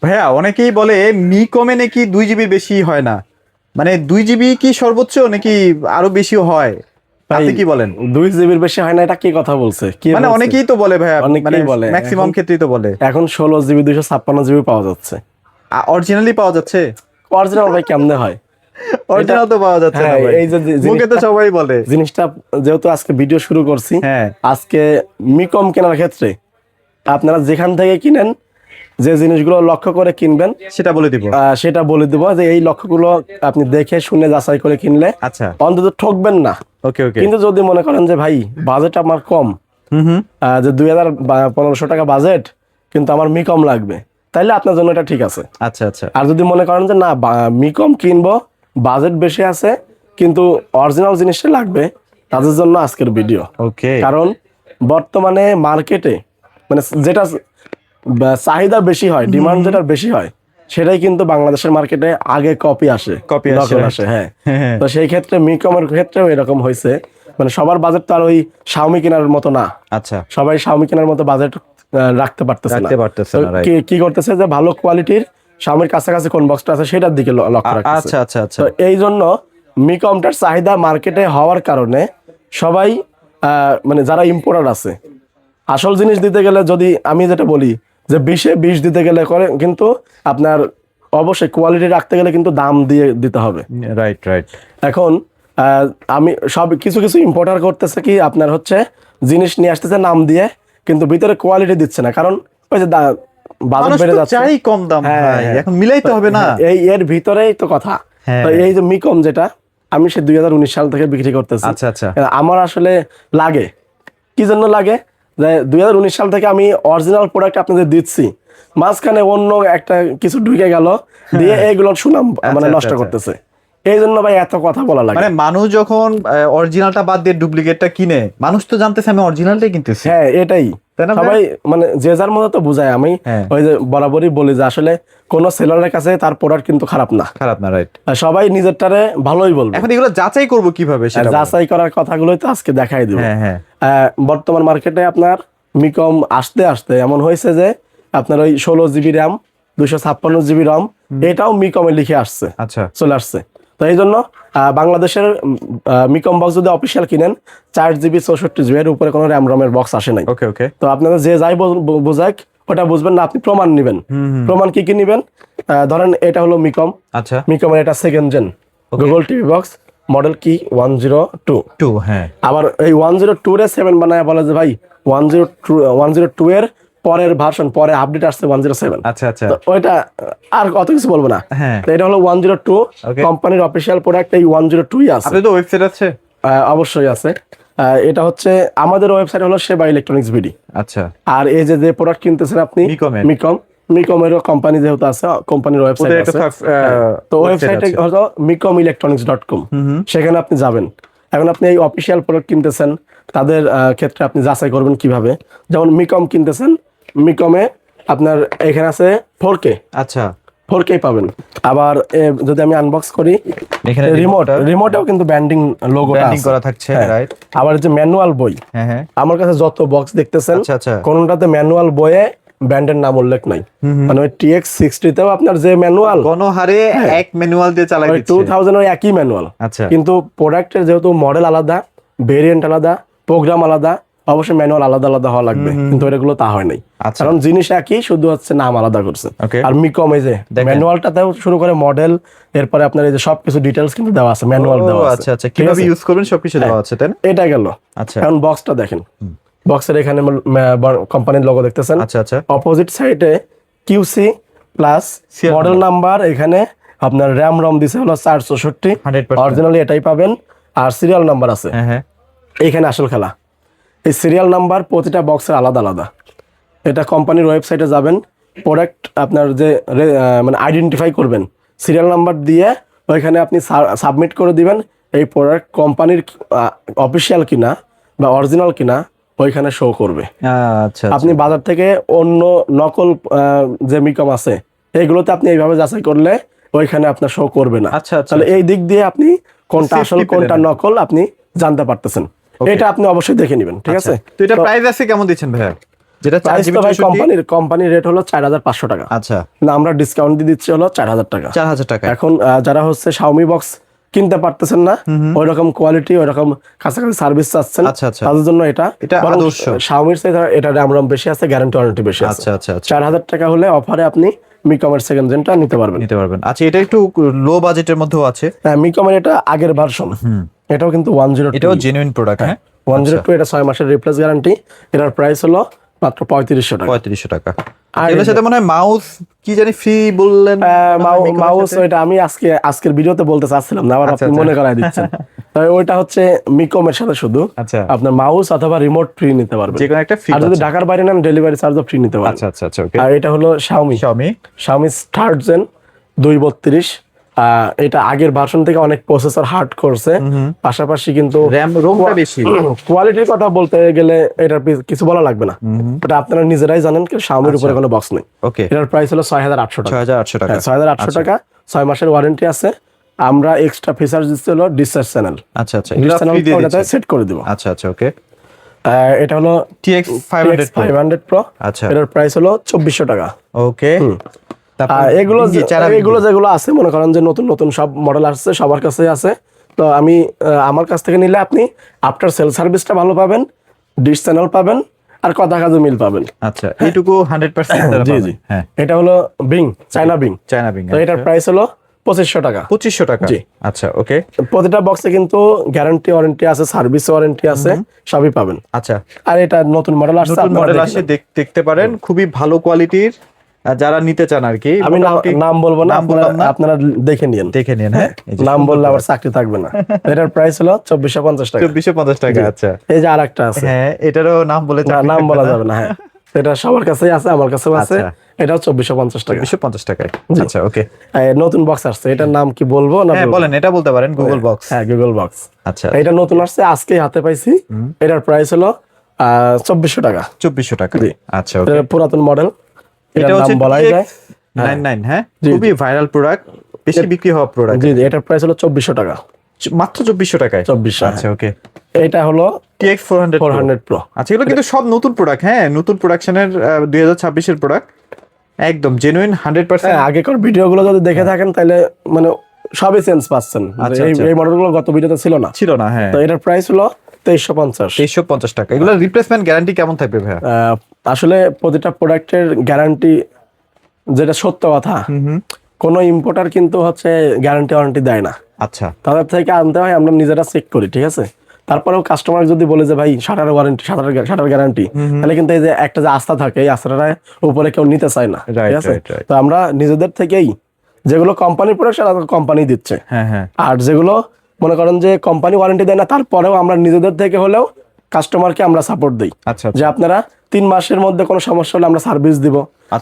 ভাইয়া অনেকেই বলে মি কমে নাকি 2 জিবির বেশি হয় না, মানে 2 জিবি কি সর্বোচ্চ নাকি আরো বেশিও হয়? ভাই আপনি কি বলেন? 2 জিবির বেশি হয় না, এটা কি কথা বলছে? কি মানে বলছে? অনেকেই তো বলে ভাইয়া, মানে অনেকেই বলে ম্যাক্সিমাম ক্ষেত্রেই তো বলে। এখন 16 জিবি 256 জিবি পাওয়া যাচ্ছে। অরিজিনালি পাওয়া যাচ্ছে? অরিজিনাল ভাই কেমনে হয় এটা? অরিজিনাল তো পাওয়া যাচ্ছে না হ্যাঁ, ভাই, এই যে মুখে তো জিনিসটা সবাই বলে। জিনিসটা যেহেতু আজকে ভিডিও শুরু করছি, হ্যাঁ, আজকে মিকম কেনার ক্ষেত্রে আপনারা যেখান থেকে কিনেন, যে জিনিসগুলো লক্ষ্য করে কিনবেন, সেটা বলে দিব। সেটা বলে দিব যে এই লক্ষ্যগুলো আপনি দেখে শুনে যাচাই করে কিনলে আচ্ছা, অন্তত ঠকবেন না। ওকে ওকে। কিন্তু যদি মনে করেন যে ভাই বাজেট আমার কম, হুম হুম। যে 2000-1500 টাকা বাজেট, কিন্তু আমার মিকম লাগবে, তাইলে আপনার জন্য এটা ঠিক আছে। আচ্ছা আচ্ছা। আর যদি মনে করেন যে না, মিকম কিনবো, বাজেট বেশি আছে কিন্তু অরিজিনাল জিনিসটা লাগবে, তাদের জন্য আজকের ভিডিও। ওকে। কারণ বর্তমানে মার্কেটে মানে যেটা চাহিদা বেশি হয়, ডিমান্ড যেটা বেশি হয়, সেটাই কিন্তু বাংলাদেশের মার্কেটে আগে কপি আসে, কপি আসে, নকল right? আসে। হ্যাঁ, হ্যাঁ। তো সেই ক্ষেত্রে মিকমের ক্ষেত্রেও এরকম হয়েছে। মানে সবার বাজেট তো আর ওই শাওমি কেনার মতো না। আচ্ছা, সবাই শাওমি কেনার মতো বাজেট রাখতে পারতেছে না। রাখতে পারতেছে তো না, right? কি করতেছে যে ভালো কোয়ালিটির শাওমির কাছাকাছি কোন বক্সটা আছে সেটার দিকে লক্ষ্য রাখতেছে। আচ্ছা আচ্ছা আচ্ছা। তো এই জন্য মিকমটার চাহিদা মার্কেটে হওয়ার কারণে সবাই মানে যারা ইম্পোর্টার আছে, আসল জিনিস দিতে গেলে, যদি আমি যেটা বলি যে 20-এ 20 দিতে গেলে করে, কিন্তু আপনার অবশ্যই কোয়ালিটি রাখতে গেলে কিন্তু দাম দিয়ে দিতে হবে। Right right. এখন আমি সব কিছু কিছু ইম্পোর্টার করতেছে কি, আপনার হচ্ছে জিনিস নিয়ে আসতেছে নাম দিয়ে, কিন্তু ভিতরে কোয়ালিটি দিচ্ছে না, কারণ ওই যে বাজেট মানুষ বেড়ে তো যাচ্ছে। চাই কম দাম হ্যাঁ, ভাই, হ্যাঁ। এখন মিলাইতে হবে না? এই এর ভিতরেই তো কথা। হ্যাঁ। তো এই যে মিকম যেটা আমি সে 2019 সাল থেকে বিক্রি করতেছি। আচ্ছা আচ্ছা। আমার আসলে লাগে, কি জন্য লাগে, যে 2019 সাল থেকে আমি অরিজিনাল প্রোডাক্ট আপনাদের দিচ্ছি, মাঝখানে অন্য একটা কিছু ঢুকে গেল, দিয়ে এইগুলোর সুনাম মানে আচ্ছা, নষ্ট আচ্ছা। করতেছে। এই জন্য ভাই এত কথা বলা লাগে। মানে মানুষ যখন অরিজিনালটা বাদ দিয়ে ডুপ্লিকেটটা কিনে, মানুষ তো জানতেছে আমি অরিজিনালটাই কিনতেছি। হ্যাঁ, এটাই তাই না ভাই? সবাই মানে যে যার মতো তো বুঝায়। আমি হ্যাঁ। ওই যে বরাবরই বলি যে আসলে কোন সেলারের কাছে তার প্রোডাক্ট কিন্তু খারাপ না, খারাপ না, রাইট? আর সবাই নিজেরটারে ভালোই বলবে। এখন এগুলো যাচাই করব কিভাবে সেটা বলেন। যাচাই করার কথাগুলোই তো আজকে দেখাই দিব। হ্যাঁ হ্যাঁ। বর্তমান মার্কেটে আপনার মিকম আসতে আসতে এমন হয়েছে যে আপনার ওই 16 জিবি র্যাম, 256 জিবি রম, এটাও মিকমে লিখে আসছে, আচ্ছা। চলে আসছে। তো এই জন্য বাংলাদেশের মিকম বক্স যদি অফিসিয়াল কিনেন, 4 জিবি 64 জিবি, এর উপরে কোনো র্যাম রমের বক্স আসে নাই। ওকে ওকে। তো আপনাদের যে যাই বোঝাক ওটা বুঝবেন না, আপনি প্রমাণ নিবেন। প্রমাণ কি কি নিবেন? ধরেন এটা হলো মিকম, আচ্ছা। মিকমের এটা second gen Google TV box, model কি 102। 2, হ্যাঁ। আবার এই 102 এর 7 বানায় বলে যে ভাই 102 এর পরের ভার্সন, পরে আপডেট আসছে 107। আচ্ছা আচ্ছা। তো ওইটা আর কত কিছু বলবো না। হ্যাঁ। তো এটা হলো 102 Okay. কোম্পানির অফিসিয়াল প্রোডাক্ট, এই 102ই আছে। আপনাদের তো ওয়েবসাইট আছে? অবশ্যই আছে। এটা হচ্ছে আমাদের ওয়েবসাইট হলো সেবা ইলেকট্রনিক্স বিডি। আচ্ছা। আর এই যে যে প্রোডাক্ট কিনতেছেন আপনি, মিকমের। মিকমেরও কোম্পানি যেহেতু আছে, কোম্পানির ওয়েবসাইট ওদের একটা আছে। তো ওয়েবসাইটে হলো mikomelectronics.com, সেখানে আপনি যাবেন। এখন আপনি এই অফিসিয়াল প্রোডাক্ট কিনতেছেন, তাদের ক্ষেত্রে আপনি যাচাই করবেন কিভাবে। যেমন মিকম কিনতেছেন, মিকমে আপনার এখানে আছে 4K, আচ্ছা। 4K পাবেন। আবার যদি আমি আনবক্স করি, এখানে রিমোটেও কিন্তু ব্যান্ডিং লোগোটা ব্র্যান্ডিং করা থাকছে, রাইট? আবার যে ম্যানুয়াল বই, হ্যাঁ হ্যাঁ। আমার কাছে যত বক্স দেখতেছেন, আচ্ছা, আচ্ছা। কোনটাতে ম্যানুয়াল বইয়ে ব্র্যান্ডের নাম উল্লেখ নাই। মানে ওই TX60 তেও আপনার যে ম্যানুয়াল, গণহারে এক ম্যানুয়াল দিয়ে চালাই ওই দিচ্ছে। 2000 ওই একই ম্যানুয়াল। আচ্ছা। কিন্তু প্রোডাক্টের যেহেতু মডেল আলাদা, ভেরিয়েন্ট আলাদা, প্রোগ্রাম আলাদা, অবশ্যই ম্যানুয়াল আলাদা আলাদা হওয়া লাগবে, কিন্তু এগুলো তা হয় নাই। আচ্ছা। কারণ জিনিস একই, শুধু হচ্ছে নাম আলাদা করছে। Okay. আর মিকম এই যে দেখেন। ম্যানুয়ালটাতেও শুরু করে মডেল, এরপরে আপনার এই যে সবকিছু ডিটেলস কিন্তু দেওয়া আছে, ম্যানুয়াল দেওয়া আছে। আচ্ছা আচ্ছা, ঠিক কিভাবে আছে? ইউজ করবেন সবকিছু দেওয়া আছে, তাই না? এটা গেল। আচ্ছা। এখন বক্সটা দেখেন, বক্সের এখানে কোম্পানির লোগো দেখতেছেন। আচ্ছা আচ্ছা। অপোজিট সাইডে QC plus Serial model number, এখানে আপনার র্যাম রম দিছে হলো 464, 100%। অরিজিনালি এটাই পাবেন। আর সিরিয়াল নাম্বার আছে হ্যাঁ হ্যাঁ। এইখানে, আসল খেলা। এই সিরিয়াল নাম্বার প্রতিটা বক্সের আলাদা আলাদা। এটা কোম্পানির ওয়েবসাইটে যাবেন, প্রোডাক্ট আপনার যে মানে আইডেন্টিফাই করবেন সিরিয়াল নাম্বার দিয়ে, ওইখানে আপনি সাবমিট করে দিবেন। এই প্রোডাক্ট কোম্পানির অফিসিয়াল কিনা বা অরিজিনাল কিনা ওইখানে শো করবে। আচ্ছা। আপনি বাজার থেকে অন্য নকল যে মিকম আছে, এইগুলোতে আপনি এইভাবে যাচাই করলে ওইখানে আপনার শো করবে না। আচ্ছা, আচ্ছা। তাহলে এই দিক দিয়ে আপনি কোনটা Safety আসল পেলেন কোনটা আর কি। নকল আপনি জানতে পারতেছেন। Okay. এটা আপনি অবশ্যই দেখে নেবেন, ঠিক আছে? তো এটা প্রাইস আছে কেমন দিচ্ছেন ভাইয়া? যেটা প্রাইস 4GB তো ভাই 64 কোম্পানির রেট হলো 4,500 টাকা। আচ্ছা, না আমরা ডিসকাউন্ট দিয়ে দিচ্ছি হলো 4,000 টাকা। 4000 টাকা। এখন যারা হচ্ছে Xiaomi বক্স কিনতে পারতেছেন না, ওই রকম কোয়ালিটি ওই রকম কাছাকাছি সার্ভিস চাচ্ছেন, আচ্ছা, আচ্ছা। তাদের জন্য এটা বরং আদর্শ। Xiaomiর চেয়ে এটা RAM ROM বেশি আছে, গ্যারান্টি ওয়ারেন্টি বেশি আছে। আচ্ছা, আচ্ছা, আচ্ছা। 4,000 টাকা হলে অফারে আপনি মিকমের সেকেন্ড জেনটা নিতে পারবেন। আচ্ছা, এটা একটু লো বাজেটের মধ্যেও আছে। হ্যাঁ, মিকমের এটা আগের ভার্সন, এটাও কিন্তু 102, এটাও জেনুইন প্রোডাক্ট। হ্যাঁ, 102, এটা 6 মাসের রিপ্লেস গ্যারান্টি। এটার প্রাইস হলো মাত্র 3500 টাকা। 3500 টাকা। আর এগুলোর সাথে মনে হয় মাউস কি জানি ফ্রি বললেন। মাউস ওইটা আমি আজকের ভিডিওতে বলতে চাচ্ছিলাম না, আবার আপনি মনে করাই দিচ্ছেন। তবে ওইটা হচ্ছে মিকমের সাথে শুধু আচ্ছা, আপনার মাউস অথবা রিমোট ফ্রি নিতে পারবেন, যে কোনো একটা ফ্রি। আর যদি ঢাকার বাইরে নেন ডেলিভারি চার্জও ফ্রি নিতে পারবেন। আচ্ছা, আচ্ছা, আচ্ছা, ওকে। আর এটা হলো Xiaomi থার্ড জেন 232। এটা আগের ভার্সন থেকে অনেক প্রসেসর হার্ড করছে, পাশাপাশি কিন্তু র‍্যাম রোমটা বেশি। কোয়ালিটির কথা বলতে গেলে এটার কিছু বলা লাগবে না, এটা আপনারা নিজেরাই জানেন কি Xiaomiর উপরে কোনো বক্স নেই। ওকে, এটার প্রাইস হলো 6,800 টাকা। 6800 টাকা। 6,800 টাকা, 6 মাসের ওয়ারেন্টি আছে। আমরা এক্সট্রা ফিচার দিচ্ছি হলো ডিসচার্জ চ্যানেল। আচ্ছা, আচ্ছা, এগুলো ফ্রি দিয়ে দিচ্ছেন। সেট করে দিব। আচ্ছা, আচ্ছা, ওকে। এটা হলো TX 500 Pro। আচ্ছা, এটার প্রাইস হলো 2400 টাকা। ওকে। আর এগুলো যেগুলো আছে মনে করেন যে নতুন নতুন সব মডেল আসছে, সবার কাছে আছে। তো আমি আমার কাছ থেকে নিলে আপনি আফটার সেল সার্ভিসটা ভালো পাবেন, ডিশ চ্যানেল পাবেন, আর কথা কাজে মিল পাবেন। আচ্ছা, এইটুকু 100% জি জি। হ্যাঁ, এটা হলো চায়না বিং। তো এটার প্রাইস হলো 2500 টাকা। 2500 টাকা। জি। আচ্ছা, ওকে। প্রতিটা বক্সে কিন্তু গ্যারান্টি ওয়ারেন্টি আছে, সার্ভিস ওয়ারেন্টি আছে, সবই পাবেন। আচ্ছা, আর এটা নতুন মডেল আসছে, নতুন মডেল আসে, দেখতে পারেন, খুবই ভালো কোয়ালিটির। যারা নিতে চান আর কি, আমি নাম বলবো না, আপনারা দেখে নিন। হ্যাঁ, নাম বললে আবার চাকরি থাকবে না। এটার প্রাইস হলো 2450 টাকা। 2450 টাকা। আচ্ছা, এই যে আরেকটা আছে, হ্যাঁ, এটারও নাম বলে নাম বলা যাবে না। হ্যাঁ, এটা সবার কাছেই আছে, আমার কাছেও আছে। এটাও 2450 টাকা। 2450 টাকায়। আচ্ছা, ওকে। নতুন বক্স আসছে, এটার নাম কি বলবো না? হ্যাঁ, বলেন, এটা বলতে পারেন, গুগল বক্স। হ্যাঁ, গুগল বক্স। আচ্ছা, এটা নতুন আসছে, আজকে হাতে পাইছি। এটার প্রাইস হলো 2400 টাকা। 2400 টাকা। আচ্ছা, ওকে। এটা পুরাতন মডেল, এটা হচ্ছে বলাই যায় 99। হ্যাঁ, খুবই ভাইরাল প্রোডাক্ট, বেশি বিক্রি হওয়া প্রোডাক্ট। জি, এটার প্রাইস হলো 2400 টাকা। মাত্র 2400 টাকায়। 2400। আচ্ছা, ওকে। এটা হলো TX 400 Pro। আচ্ছা, এগুলো কিন্তু সব নতুন প্রোডাক্ট। হ্যাঁ, নতুন প্রোডাকশনের 2026 এর প্রোডাক্ট, একদম জেনুইন 100%। আগেকার ভিডিওগুলো যদি দেখে থাকেন তাহলে মানে সবই চেঞ্জ পাচ্ছেন। এই মডেলগুলো গত ভিডিওতে ছিল না। হ্যাঁ, তো এটার প্রাইস হলো 2350 টাকা। এগুলো রিপ্লেসমেন্ট গ্যারান্টি কেমন থাকবে ভাইয়া? আসলে প্রতিটা প্রোডাক্টের গ্যারান্টি, যেটা সত্য কথা, কোনো ইম্পোর্টার কিন্তু হচ্ছে গ্যারান্টি ওয়ারেন্টি দেয় না। আচ্ছা, তাদের থেকে আনতে হয়, আমরা নিজেরা চেক করি, ঠিক আছে। তারপরেও কাস্টমার যদি বলে যে ভাই শাটার ওয়ারেন্টি, শাটার গ্যারান্টি, তাহলে কিন্তু এই যে একটা যে আস্থা থাকে, এই আস্থাটা উপরে কেউ নিতে চায় না, ঠিক আছে। তো আমরা নিজেদের থেকেই যেগুলো কোম্পানি প্রোডাক্ট সেটা কোম্পানি দিচ্ছে। হ্যাঁ, হ্যাঁ। আর যেগুলো মনে করেন যে কোম্পানি ওয়ারেন্টি দেয় না, তারপরেও আমরা নিজেদের থেকে হলেও কাস্টমারকে আমরা সাপোর্ট দিই। আচ্ছা, যে আপনারা 3 মাসের মধ্যে কোনো সমস্যা হলে আমরা সার্ভিস দিব,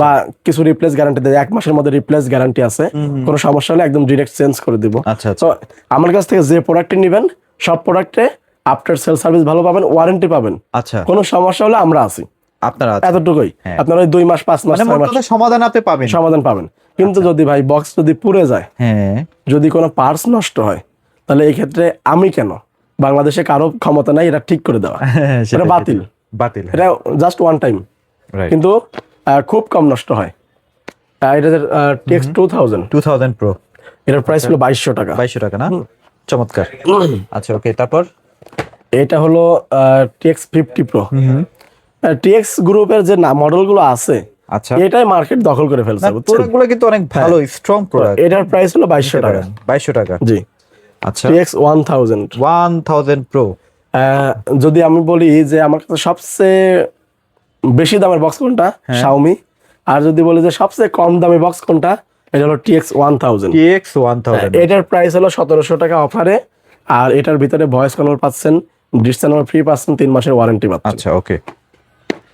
বা কিছু রিপ্লেস গ্যারান্টি দেয়, 1 মাসের মধ্যে রিপ্লেস গ্যারান্টি আছে, কোনো সমস্যা হলে একদম ডিরেক্ট চেঞ্জ করে দিব। আচ্ছা, তো আমার কাছ থেকে যে প্রোডাক্টটি নেবেন সব প্রোডাক্টে আফটার সেল সার্ভিস ভালো পাবেন, ওয়ারেন্টি পাবেন। আচ্ছা, কোনো সমস্যা হলে আমরা আছি, আপনারা এতটুকুই। আপনারা ওই 2 মাস 5 মাস 6 মাস সমাধান আপনি পাবেন, সমাধান পাবেন। কিন্তু যদি ভাই বক্স যদি পুড়ে যায়, হ্যাঁ, যদি কোনো পার্টস নষ্ট হয়, তাহলে এই ক্ষেত্রে আমি কেন, বাংলাদেশে কারো ক্ষমতা নাই এটা ঠিক করে দেওয়া। এটা বাতিল। এটা জাস্ট ওয়ান টাইম, কিন্তু খুব কম নষ্ট হয়। এটা TX 2000 Pro। এটার প্রাইস হলো 2200 টাকা। 2200 টাকা না? চমৎকার। আচ্ছা, ওকে। তারপর এটা হলো TX 50 Pro। TX গ্রুপের যে মডেলগুলো আছে, আচ্ছা, এটাই মার্কেট দখল করে ফেলছে। প্রোডাক্টগুলো কিন্তু অনেক ভালো, স্ট্রং প্রোডাক্ট। এটার প্রাইস হলো 2200 টাকা। 2200 টাকা। জি। আচ্ছা, TX 1000 Pro। যদি আমি বলি যে আমার কাছে সবচেয়ে বেশি দামের বক্স কোনটা, Xiaomi। আর যদি বলি যে সবচেয়ে কম দামি বক্স কোনটা, এটা হলো TX 1000। এটার প্রাইস হলো 1700 টাকা অফারে। আর এটার ভিতরে ভয়েস কল পাচ্ছেন, ডিশ চ্যানেল ফ্রি পাচ্ছেন, 3 মাসের ওয়ারেন্টি পাচ্ছেন। আচ্ছা, ওকে।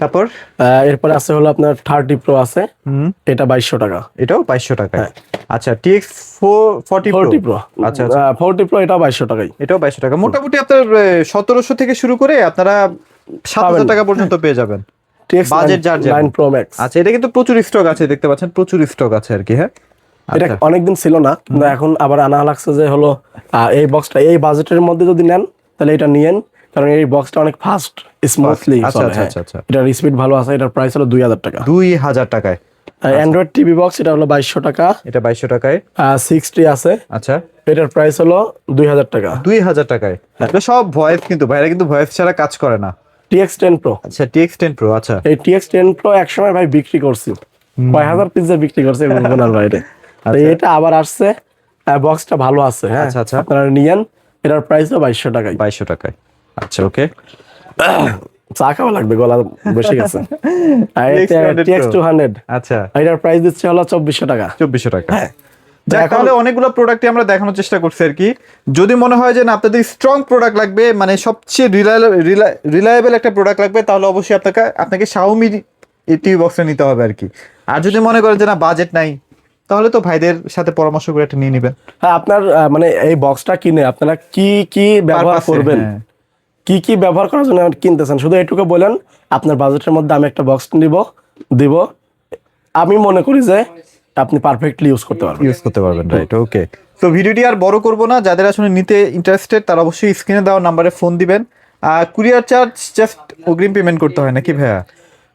তারপর এরপরে আছে হলো আপনার 30 Pro আছে, এটা 2200 টাকা। এটাও 2200 টাকা। আচ্ছা, TX 40 Pro। আচ্ছা, 40 Pro এটাও 2200 টাকাই। এটাও 2200 টাকা। মোটামুটি আপনার 1700 থেকে শুরু করে আপনারা 7000 টাকা পর্যন্ত পেয়ে যাবেন। TX বাজেট যার 9 Pro Max। আচ্ছা, এটা কিন্তু প্রচুর স্টক আছে, দেখতে পাচ্ছেন, প্রচুর স্টক আছে আর কি। হ্যাঁ, এটা অনেকদিন ছিল না, কিন্তু এখন আবার আনা লাগছে যে হলো এই বক্সটা এই বাজেটের মধ্যে যদি নেন তাহলে এটা নিয়েন। কারণ এই বক্সটা অনেক ফাস্ট স্মুথলি আচ্ছা, চলে। আচ্ছা, হ্যাঁ। আচ্ছা, আচ্ছা। এটার স্পিড ভালো আছে। এটার প্রাইস হলো 2000 টাকা। 2000 টাকায়। অ্যান্ড্রয়েড টিভি বক্স এটা হলো 2200 টাকা। এটা 2200 টাকায়। 60 আছে, আচ্ছা, এটার প্রাইস হলো 2000 টাকা। 2000 টাকায়। এটা সব ভয়েস, কিন্তু ভাইরা কিন্তু ভয়েস ছাড়া কাজ করে না। TX10 Pro, আচ্ছা, TX10 Pro। আচ্ছা, এই TX10 Pro একসময় ভাই বিক্রি করছি, কয় হাজার পিস বিক্রি করছে বলার বাইরে। তো এটা আবার আসছে, বক্সটা ভালো আছে। হ্যাঁ, আচ্ছা, আচ্ছা। আপনারা নিয়েন। এটার প্রাইস 2200 টাকায়। 2200 টাকায়। আচ্ছা, ওকে। চা খাওয়া লাগবে, গলা বেশি গেছে। TX200 TX200, আচ্ছা, এটার প্রাইস দিচ্ছে হলো 2400 টাকা। 2400 টাকা। হ্যাঁ। যাক, এখন- তাহলে অনেকগুলো প্রোডাক্টই আমরা দেখানোর চেষ্টা করছি আর কি। যদি মনে হয় যে না আপনাদের স্ট্রং প্রোডাক্ট লাগবে, মানে সবচেয়ে রিলায়েবল একটা প্রোডাক্ট লাগবে, তাহলে অবশ্যই আপনাকে Xiaomi টিভি বক্সটা নিতে হবে আর কি। আর যদি মনে করেন যে না বাজেট নাই, তাহলে তো ভাইদের সাথে পরামর্শ করে একটা নিয়ে নেবেন। হ্যাঁ, আপনার মানে এই বক্সটা কিনে আপনারা কি কি ব্যবহার Purpose-এ, করবেন, হ্যাঁ। কি কি ব্যবহার করার জন্য কিনতেছেন, শুধু এটুকু বলেন আপনার বাজেটের মধ্যে আমি একটা বক্স দিব। আমি মনে করি যে আপনি পারফেক্টলি ইউজ করতে পারবেন। ইউজ করতে পারবেন, রাইট, ওকে। তো ভিডিওটি আর বড় করব না, যাদের আসলে নিতে ইন্টারেস্টেড তারা অবশ্যই স্ক্রিনে দেওয়া নাম্বারে ফোন দিবেন। কুরিয়ার চার্জ জাস্ট অগ্রিম পেমেন্ট করতে হয় নাকি ভাইয়া?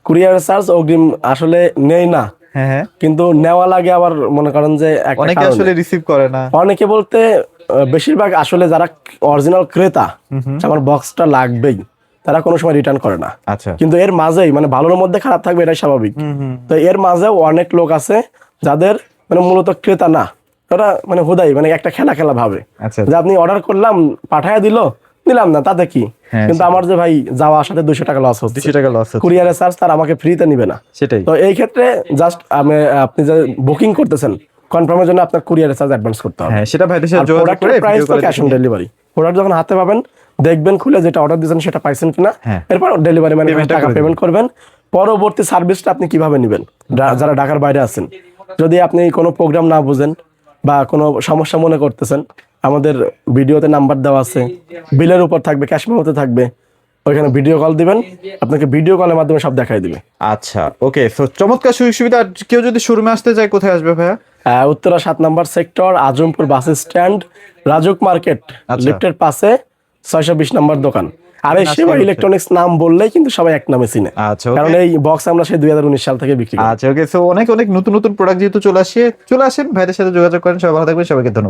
কুরিয়ার চার্জ অগ্রিম আসলে নেই না, হ্যাঁ, হ্যাঁ। কিন্তু নেওয়া লাগে। আবার মনে করেন যে একটা অনেকে কারণে। আসলে রিসিভ করে না। অনেকে বলতে বেশিরভাগ আসলে যারা অরিজিনাল ক্রেতা, আমার বক্সটা লাগবেই, তারা কোনো সময় রিটার্ন করে না। আচ্ছা, কিন্তু এর মাঝেই মানে ভালোর মধ্যে খারাপ থাকবে, এটাই স্বাভাবিক। তো এর মাঝেও অনেক লোক আছে যাদের মানে মূলত ক্রেতা না, ওরা মানে হুদাই মানে একটা খেলা ভাবে আচ্ছা, যে আপনি অর্ডার করলাম, পাঠায় দিলাম না, তাতে কি। হ্যাঁ, কিন্তু আমার যে ভাই যাওয়া আসাতে 200 টাকা লস হচ্ছে, 200 টাকা লস হচ্ছে। কুরিয়ারের চার্জ তার আমাকে ফ্রিতে নিবে না। সেটাই। তো এই ক্ষেত্রে জাস্ট আপনি যে বুকিং করতেছেন, কনফার্মের জন্য আপনার কুরিয়ারের চার্জ অ্যাডভান্স করতে হবে। হ্যাঁ, সেটা ভাইদের সাথে যোগাযোগ করে প্রাইস ভিডিও তো কলে ক্যাশ অন ডেলিভারি। প্রোডাক্ট যখন হাতে পাবেন, দেখবেন খুলে যেটা অর্ডার দিয়েছেন সেটা পাইছেন কিনা, হ্যাঁ। এরপর ডেলিভারি ম্যানের Payment-টা টাকা করে পেমেন্ট করবেন। পরবর্তী সার্ভিসটা আপনি কিভাবে নেবেন, যারা ঢাকার বাইরে আছেন, যদি আপনি কোনো প্রোগ্রাম না বুঝেন বা কোনো সমস্যা মনে করতেছেন, আমাদের ভিডিওতে নাম্বার দেওয়া আছে, বিলের উপর থাকবে, ক্যাশ মেমোতে থাকবে, ওইখানে ভিডিও কল দিবেন, আপনাকে ভিডিও কলের মাধ্যমে সব দেখাই দিবে। আচ্ছা, ওকে। সো চমৎকার সুযোগ সুবিধা। আর কেউ যদি শোরুমে আসতে চায় কোথায় আসবে ভাইয়া? Uttara 7 number sector, Azampur bus stand, Rajuk market, আচ্ছা। লিফটের পাশে 620 নম্বর দোকান। আর এই আসলে সেবা হচ্ছে। ইলেকট্রনিক্স নাম বললেই কিন্তু সবাই এক নামে চিনে, আচ্ছা, ওকে। কারণ এই বক্স আমরা সেই 2019 সাল থেকে বিক্রি করি। আচ্ছা, ওকে। সো অনেক নতুন প্রোডাক্ট যেহেতু চলে আসেন ভাইদের সাথে যোগাযোগ করেন। সবাই ভালো থাকবেন, সবাইকে ধন্যবাদ।